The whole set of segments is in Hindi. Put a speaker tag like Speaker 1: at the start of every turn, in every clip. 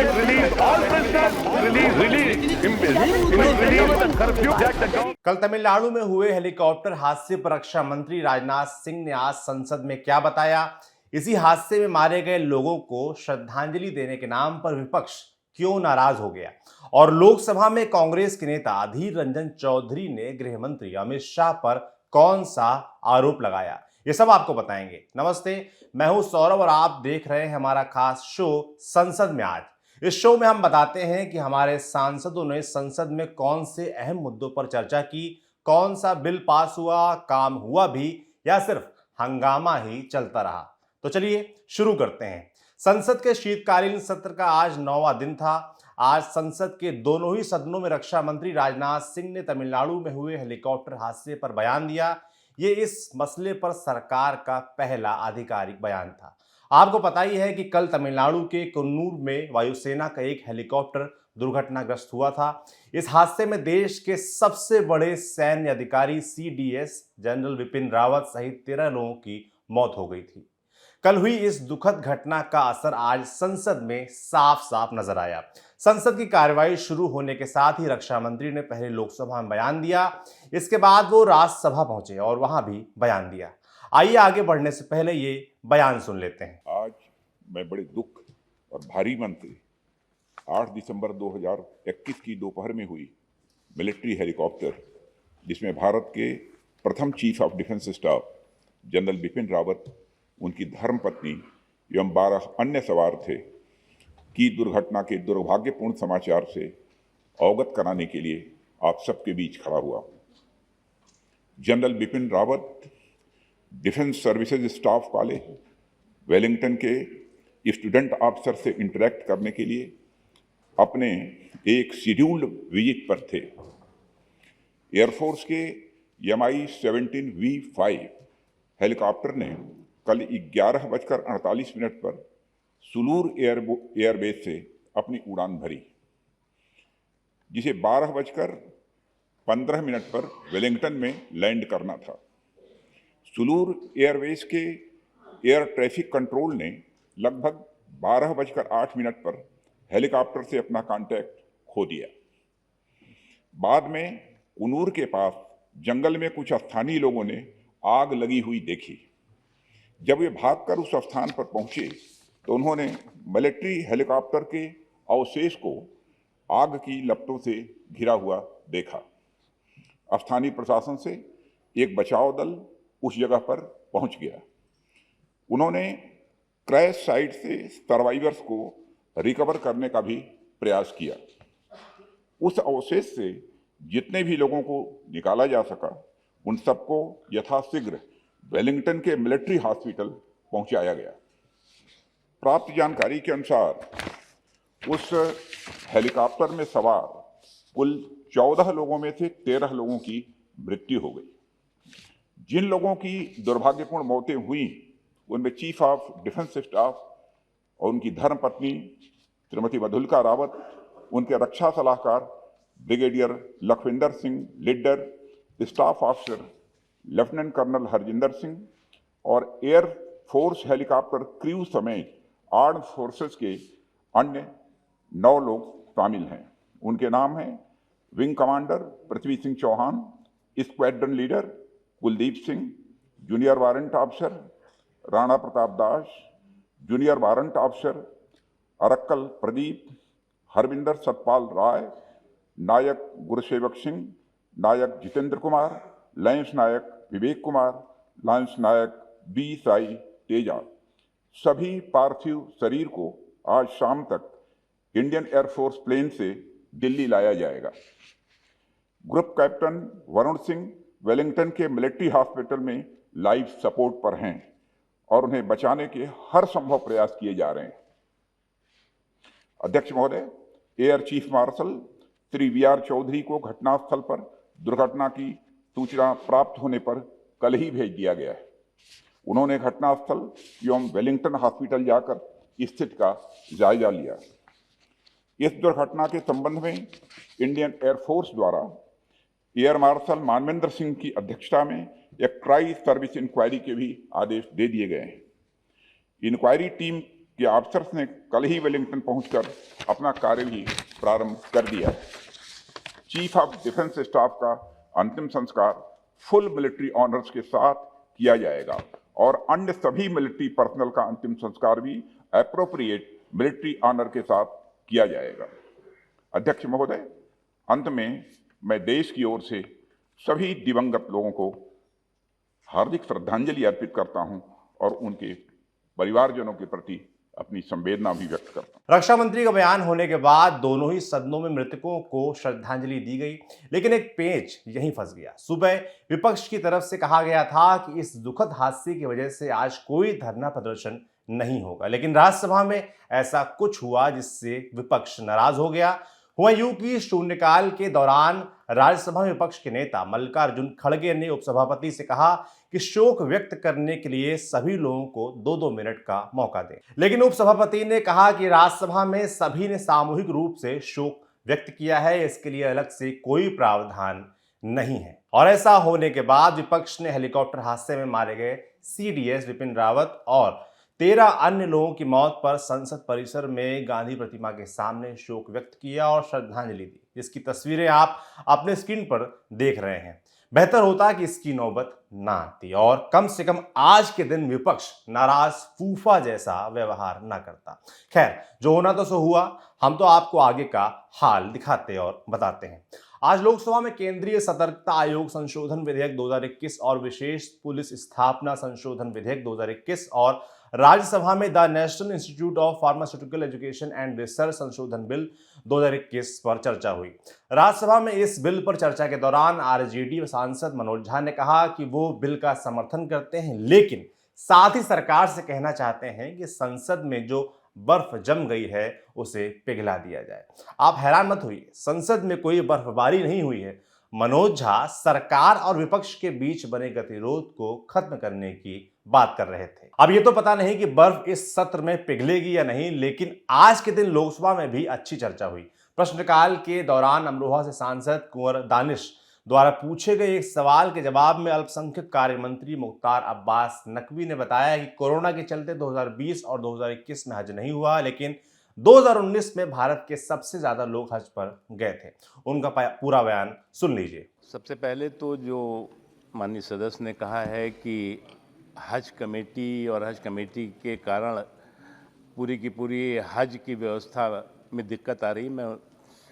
Speaker 1: government release all prisoners, release curfew.
Speaker 2: कल तमिलनाडु में हुए हेलीकॉप्टर हादसे पर रक्षा मंत्री राजनाथ सिंह ने आज संसद में क्या बताया, इसी हादसे में मारे गए लोगों को श्रद्धांजलि देने के नाम पर विपक्ष क्यों नाराज हो गया, और लोकसभा में कांग्रेस के नेता अधीर रंजन चौधरी ने गृह मंत्री अमित शाह पर कौन सा आरोप लगाया, ये सब आपको बताएंगे। नमस्ते, मैं हूं सौरभ और आप देख रहे हैं हमारा खास शो संसद में आज। इस शो में हम बताते हैं कि हमारे सांसदों ने संसद में कौन से अहम मुद्दों पर चर्चा की, कौन सा बिल पास हुआ, काम हुआ भी या सिर्फ हंगामा ही चलता रहा। तो चलिए शुरू करते हैं। संसद के शीतकालीन सत्र का आज 9वां दिन था। आज संसद के दोनों ही सदनों में रक्षा मंत्री राजनाथ सिंह ने तमिलनाडु में हुए हेलीकॉप्टर हादसे पर बयान दिया। ये इस मसले पर सरकार का पहला आधिकारिक बयान था। आपको पता ही है कि कल तमिलनाडु के कुन्नूर में वायुसेना का एक हेलीकॉप्टर दुर्घटनाग्रस्त हुआ था। इस हादसे में देश के सबसे बड़े सैन्य अधिकारी सीडीएस जनरल विपिन रावत सहित 13 लोगों की मौत हो गई थी। कल हुई इस दुखद घटना का असर आज संसद में साफ साफ नजर आया। संसद की कार्यवाही शुरू होने के साथ ही रक्षा मंत्री ने पहले लोकसभा में बयान दिया, इसके बाद वो राज्यसभा पहुंचे और वहां भी बयान दिया। आइए आगे बढ़ने से पहले ये बयान सुन लेते हैं।
Speaker 3: आज मैं बड़े दुख और भारी मन से 8 दिसंबर 2021 की दोपहर में हुई मिलिट्री हेलीकॉप्टर, जिसमें भारत के प्रथम chief of defence staff general Bipin Rawat, उनकी धर्मपत्नी एवं 12 अन्य सवार थे, की दुर्घटना के दुर्भाग्यपूर्ण समाचार से अवगत कराने के लिए आप सबके बीच खड़ा हुआ। General Bipin Rawat defence services staff college Wellington के स्टूडेंट ऑफिसर से इंटरेक्ट करने के लिए अपने एक शेड्यूल्ड विजिट पर थे। एयरफोर्स के Mi-17V5 हेलीकॉप्टर ने कल 11:48 पर सुलूर एयरबेस से अपनी उड़ान भरी, जिसे 12:15 पर वेलिंगटन में लैंड करना था। सुलूर एयरबेस के एयर ट्रैफिक कंट्रोल ने लगभग 12:08 पर हेलीकॉप्टर से अपना कांटेक्ट खो दिया। बाद में कुन्नूर के पास जंगल में कुछ स्थानीय लोगों ने आग लगी हुई देखी। जब वे भागकर उस स्थान पर पहुंचे तो उन्होंने मिलिट्री हेलीकॉप्टर के अवशेष को आग की लपटों से घिरा हुआ देखा। स्थानीय प्रशासन से एक बचाव दल उस जगह पर पहुंच गया। उन्होंने क्रैश साइट से सर्वाइवर्स को रिकवर करने का भी प्रयास किया। उस अवशेष से जितने भी लोगों को निकाला जा सका, उन सबको यथाशीघ्र वेलिंगटन के मिलिट्री हॉस्पिटल पहुंचाया गया। प्राप्त जानकारी के अनुसार उस हेलीकॉप्टर में सवार कुल 14 लोगों में से 13 लोगों की मृत्यु हो गई। जिन लोगों की दुर्भाग्यपूर्ण मौतें हुई उनमें चीफ ऑफ डिफेंस स्टाफ और उनकी धर्मपत्नी श्रीमती मधुलिका रावत, उनके रक्षा सलाहकार brigadier Lakhwinder Singh Lidder, staff officer lieutenant colonel Harjinder Singh और एयर फोर्स हेलीकॉप्टर क्रू समेत आर्म्ड फोर्सेस के अन्य 9 लोग शामिल हैं। उनके नाम हैं wing commander Prithvi Singh Chauhan, squadron leader Kuldeep Singh, junior warrant officer Rana Pratap Das, junior warrant officer Arakkal Pradeep, Harvinder Satpal Rai, Naik Gursewak Singh, Naik Jitendra Kumar, lance Naik Vivek Kumar, lance Naik B Sai Teja. सभी पार्थिव शरीर को आज शाम तक इंडियन एयरफोर्स प्लेन से दिल्ली लाया जाएगा। Group captain Varun Singh Wellington के मिलिट्री हॉस्पिटल में लाइफ सपोर्ट पर हैं और उन्हें बचाने के हर संभव प्रयास किए जा रहे हैं। अध्यक्ष महोदय, air chief marshal Shri V R. Chaudhary को घटनास्थल पर दुर्घटना की सूचना प्राप्त होने पर कल ही भेज दिया गया है। उन्होंने घटनास्थल एवं वेलिंगटन हॉस्पिटल जाकर स्थिति का जायजा लिया। इस दुर्घटना के संबंध में इंडियन एयरफोर्स द्वारा एयर मार्शल मानवेंद्र सिंह की अध्यक्षता में एक ट्राई सर्विस इंक्वायरी के भी आदेश दे दिए गए हैं। इंक्वायरी टीम कि ऑफिसर्स ने कल ही वेलिंगटन पहुंचकर अपना कार्य भी प्रारंभ कर दिया। चीफ ऑफ डिफेंस स्टाफ का अंतिम संस्कार फुल मिलिट्री ऑनर्स के साथ किया जाएगा और अन्य सभी मिलिट्री पर्सनल का अंतिम संस्कार भी एप्रोप्रिएट मिलिट्री ऑनर के साथ किया जाएगा। अध्यक्ष महोदय, अंत में मैं देश की ओर से सभी दिवंगत लोगों को हार्दिक श्रद्धांजलि अर्पित करता हूं और उनके परिवारजनों के प्रति अपनी संवेदना भी व्यक्त करता हूं।
Speaker 2: रक्षा मंत्री का बयान होने के बाद दोनों ही सदनों में मृतकों को श्रद्धांजलि दी गई, लेकिन एक पेंच यहीं फंस गया। सुबह विपक्ष की तरफ से कहा गया था कि इस दुखद हादसे की वजह से आज कोई धरना प्रदर्शन नहीं होगा, लेकिन राज्यसभा में ऐसा कुछ हुआ जिससे विपक्ष नाराज हो गया। हुआ यूं कि शून्यकाल के दौरान राज्यसभा में विपक्ष के नेता मल्लिकार्जुन खड़गे ने उपसभापति से कहा कि शोक व्यक्त करने के लिए सभी लोगों को 2-2 मिनट का मौका दें, लेकिन उपसभापति ने कहा कि राज्यसभा में सभी ने सामूहिक रूप से शोक व्यक्त किया है, इसके लिए अलग से कोई प्रावधान नहीं है। और ऐसा होने के बाद विपक्ष ने हेलीकॉप्टर हादसे में मारे गए CDS विपिन रावत और 13 अन्य लोगों की मौत पर संसद परिसर में गांधी प्रतिमा के सामने शोक व्यक्त किया और श्रद्धांजलि दी, जिसकी तस्वीरें आप अपने स्क्रीन पर देख रहे हैं। बेहतर होता कि इसकी नौबत ना आती और कम से कम आज के दिन विपक्ष नाराज फूफा जैसा व्यवहार ना करता। खैर, जो होना तो सो हुआ, हम तो आपको आगे का हाल दिखाते और बताते हैं। आज लोकसभा में केंद्रीय सतर्कता आयोग संशोधन विधेयक 2021 और विशेष पुलिस स्थापना संशोधन विधेयक 2021 और राज्यसभा में the national institute of pharmaceutical education and research संशोधन बिल 2021 पर चर्चा हुई। राज्यसभा में इस बिल पर चर्चा के दौरान आरजेडी सांसद मनोज झा ने कहा कि वो बिल का समर्थन करते हैं, लेकिन साथ ही सरकार से कहना चाहते हैं कि संसद में जो बर्फ जम गई है उसे पिघला दिया जाए। आप हैरान मत होइए, संसद में कोई बर्फबारी नहीं हुई है। मनोज झा सरकार और विपक्ष के बीच बने गतिरोध को खत्म करने की बात कर रहे थे। अब ये तो पता नहीं कि बर्फ इस सत्र में पिघलेगी या नहीं, लेकिन आज के दिन लोकसभा में भी अच्छी चर्चा हुई। प्रश्नकाल के दौरान अमरोहा से सांसद कुंवर दानिश द्वारा पूछे गए एक सवाल के जवाब में अल्पसंख्यक कार्य मंत्री मुख्तार अब्बास नकवी ने बताया कि कोरोना के चलते 2020 और 2021 में हज नहीं हुआ, लेकिन 2019 में भारत के सबसे ज्यादा लोग हज पर गए थे। उनका पूरा बयान सुन लीजिए।
Speaker 4: सबसे पहले तो जो माननीय सदस्य ने कहा है कि हज कमेटी और हज कमेटी के कारण पूरी की पूरी हज की व्यवस्था में दिक्कत आ रही, मैं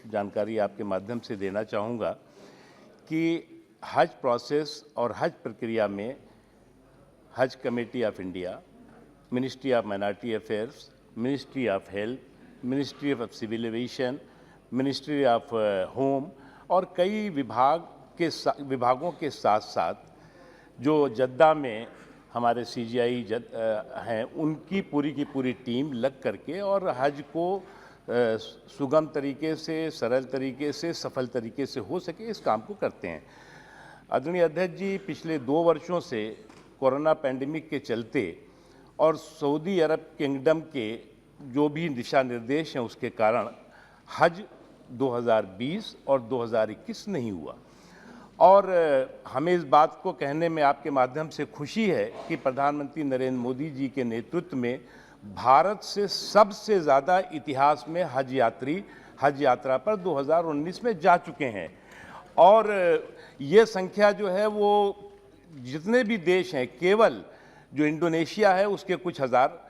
Speaker 4: जानकारी आपके माध्यम से देना चाहूँगा कि हज प्रोसेस और हज प्रक्रिया में हज committee of India, ministry of minority affairs, ministry of health, ministry of civil aviation, ministry of home और कई विभागों के साथ साथ जो जद्दा में हमारे CGI हैं, उनकी पूरी की पूरी टीम लग करके और हज को सुगम तरीके से, सरल तरीके से, सफल तरीके से हो सके, इस काम को करते हैं। आदरणीय अध्यक्ष जी, पिछले 2 वर्षों से कोरोना पैंडेमिक के चलते और सऊदी अरब किंगडम के जो भी दिशा निर्देश हैं उसके कारण हज 2020 और 2021 नहीं हुआ। और हमें इस बात को कहने में आपके माध्यम से खुशी है कि प्रधानमंत्री नरेंद्र मोदी जी के नेतृत्व में भारत से सबसे ज़्यादा इतिहास में हज यात्री हज यात्रा पर 2019 में जा चुके हैं। और ये संख्या जो है वो जितने भी देश हैं, केवल जो इंडोनेशिया है उसके कुछ हज़ार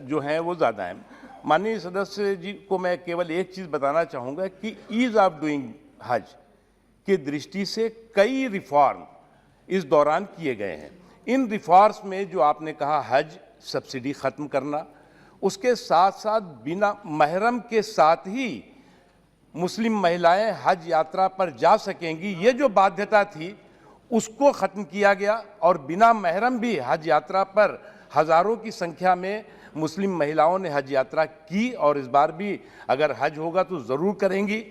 Speaker 4: जो हैं वो ज़्यादा हैं। माननीय सदस्य जी को मैं केवल एक चीज़ बताना चाहूँगा कि ईज़ ऑफ डूइंग हज की दृष्टि से कई रिफॉर्म इस दौरान किए गए हैं। इन रिफॉर्म्स में जो आपने कहा हज सब्सिडी ख़त्म करना, उसके साथ साथ बिना महरम के साथ ही मुस्लिम महिलाएं हज यात्रा पर जा सकेंगी, ये जो बाध्यता थी उसको ख़त्म किया गया और बिना महरम भी हज यात्रा पर हज़ारों की संख्या में मुस्लिम महिलाओं ने हज यात्रा की और इस बार भी अगर हज होगा तो ज़रूर करेंगी।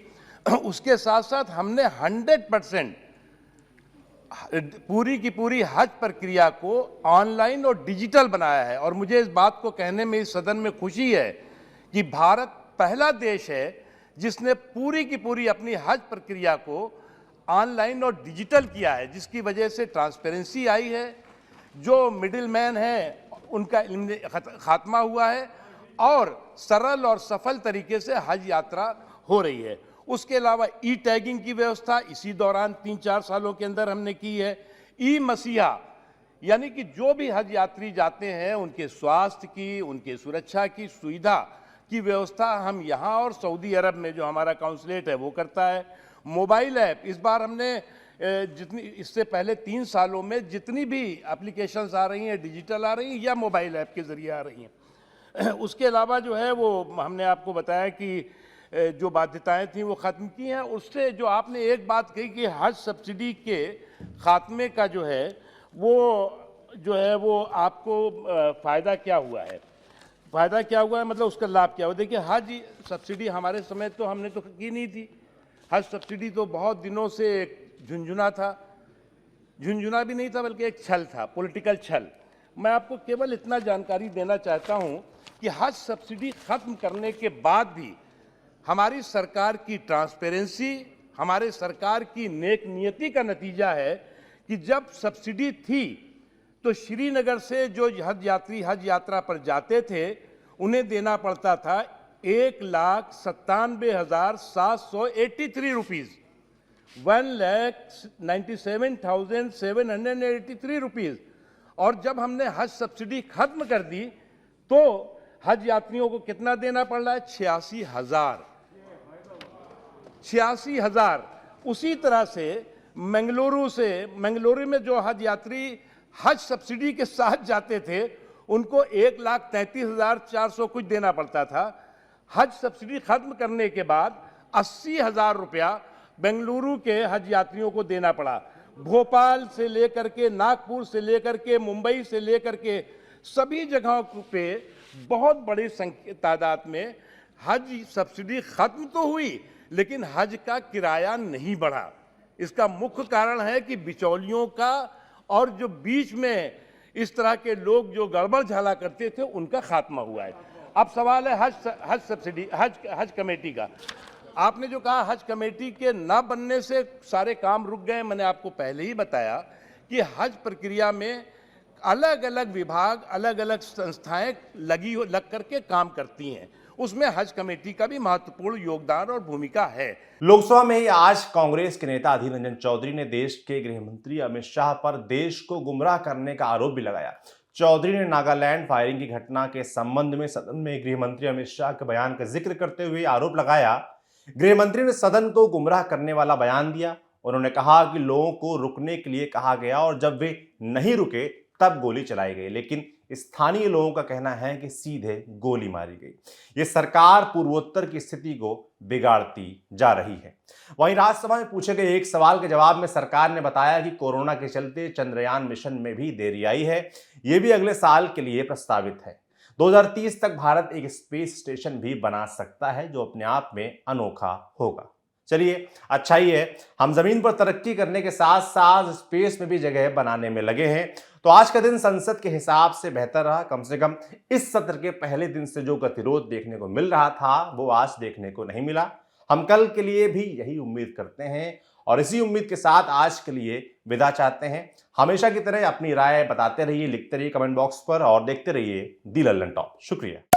Speaker 4: उसके साथ साथ हमने 100% पूरी की पूरी हज प्रक्रिया को ऑनलाइन और डिजिटल बनाया है। और मुझे इस बात को कहने में इस सदन में खुशी है कि भारत पहला देश है जिसने पूरी की पूरी अपनी हज प्रक्रिया को ऑनलाइन और डिजिटल किया है, जिसकी वजह से ट्रांसपेरेंसी आई है, जो मिडिल मैन है उनका खात्मा हुआ है और सरल और सफल तरीके से हज यात्रा हो रही है। उसके अलावा ई टैगिंग की व्यवस्था इसी दौरान 3-4 सालों के अंदर हमने की है। ई मसीहा, यानी कि जो भी हज यात्री जाते हैं उनके स्वास्थ्य की, उनके सुरक्षा की सुविधा की व्यवस्था हम यहाँ और सऊदी अरब में जो हमारा काउंसलेट है वो करता है। मोबाइल ऐप, इस बार हमने जितनी, इससे पहले 3 सालों में जितनी भी एप्लीकेशंस आ रही हैं डिजिटल आ रही हैं या मोबाइल ऐप के ज़रिए आ रही हैं। उसके अलावा जो है वो हमने आपको बताया कि जो बाध्यताएं थी वो ख़त्म की हैं। उससे जो आपने एक बात कही कि हज सब्सिडी के ख़ात्मे का जो है वो आपको फ़ायदा क्या हुआ है, फ़ायदा क्या हुआ है, मतलब उसका लाभ क्या हुआ। देखिए, हज सब्सिडी हमारे समय तो हमने तो की नहीं थी। हज सब्सिडी तो बहुत दिनों से झुंझुना था, झुंझुना भी नहीं था बल्कि एक छल था, पॉलिटिकल छल। मैं आपको केवल इतना जानकारी देना चाहता हूं कि हज सब्सिडी खत्म करने के बाद भी हमारी सरकार की ट्रांसपेरेंसी, हमारे सरकार की नेक नियति का नतीजा है कि जब सब्सिडी थी तो श्रीनगर से जो हज यात्री हज यात्रा पर जाते थे उन्हें देना पड़ता था 1,97,783 रुपीज़, 1,97,783 रुपीज़। और जब हमने हज सब्सिडी खत्म कर दी तो हज यात्रियों को कितना देना पड़ रहा है? 86,000। उसी तरह से मंगलुरु में जो हज यात्री हज सब्सिडी के साथ जाते थे उनको 1,33,400 कुछ देना पड़ता था। हज सब्सिडी खत्म करने के बाद 80,000 रुपया बेंगलुरु के हज यात्रियों को देना पड़ा। भोपाल से लेकर के, नागपुर से लेकर के, मुंबई से लेकर के सभी जगहों पे बहुत बड़ी तादाद में हज सब्सिडी खत्म तो हुई लेकिन हज का किराया नहीं बढ़ा। इसका मुख्य कारण है कि बिचौलियों का और जो बीच में इस तरह के लोग जो गड़बड़ झाला करते थे उनका खात्मा हुआ है। अब सवाल है हज सब्सिडी, हज कमेटी का। आपने जो कहा हज कमेटी के ना बनने से सारे काम रुक गए, मैंने आपको पहले ही बताया कि हज प्रक्रिया में अलग अलग विभाग, अलग अलग संस्थाएं लग करके काम करती हैं। उसमें हज कमेटी का भी महत्वपूर्ण योगदान और भूमिका है।
Speaker 2: लोकसभा में ही आज कांग्रेस के नेता अधीर रंजन चौधरी ने देश के गृह मंत्री अमित शाह पर देश को गुमराह करने का आरोप भी लगाया। चौधरी ने नागालैंड फायरिंग की घटना के संबंध में सदन में गृह मंत्री अमित शाह के बयान का जिक्र करते हुए आरोप लगाया, गृह मंत्री ने सदन को गुमराह करने वाला बयान दिया। उन्होंने कहा कि लोगों को रुकने के लिए कहा गया और जब वे नहीं रुके तब गोली चलाई गई, लेकिन स्थानीय लोगों का कहना है कि सीधे गोली मारी गई। ये सरकार पूर्वोत्तर की स्थिति को बिगाड़ती जा रही है। वहीं राज्यसभा में पूछे गए एक सवाल के जवाब में सरकार ने बताया कि कोरोना के चलते चंद्रयान मिशन में भी देरी आई है। ये भी अगले साल के लिए प्रस्तावित है। 2030 तक भारत एक स्पेस स्टेशन भी बना सकता है जो अपने आप में अनोखा होगा। चलिए, अच्छा ही है, हम जमीन पर तरक्की करने के साथ साथ स्पेस में भी जगह बनाने में लगे हैं। तो आज का दिन संसद के हिसाब से बेहतर रहा। कम से कम इस सत्र के पहले दिन से जो गतिरोध देखने को मिल रहा था वो आज देखने को नहीं मिला। हम कल के लिए भी यही उम्मीद करते हैं और इसी उम्मीद के साथ आज के लिए विदा चाहते हैं। हमेशा की तरह अपनी राय बताते रहिए, लिखते रहिए कमेंट बॉक्स पर और देखते रहिए दी लल्लन टॉप। शुक्रिया।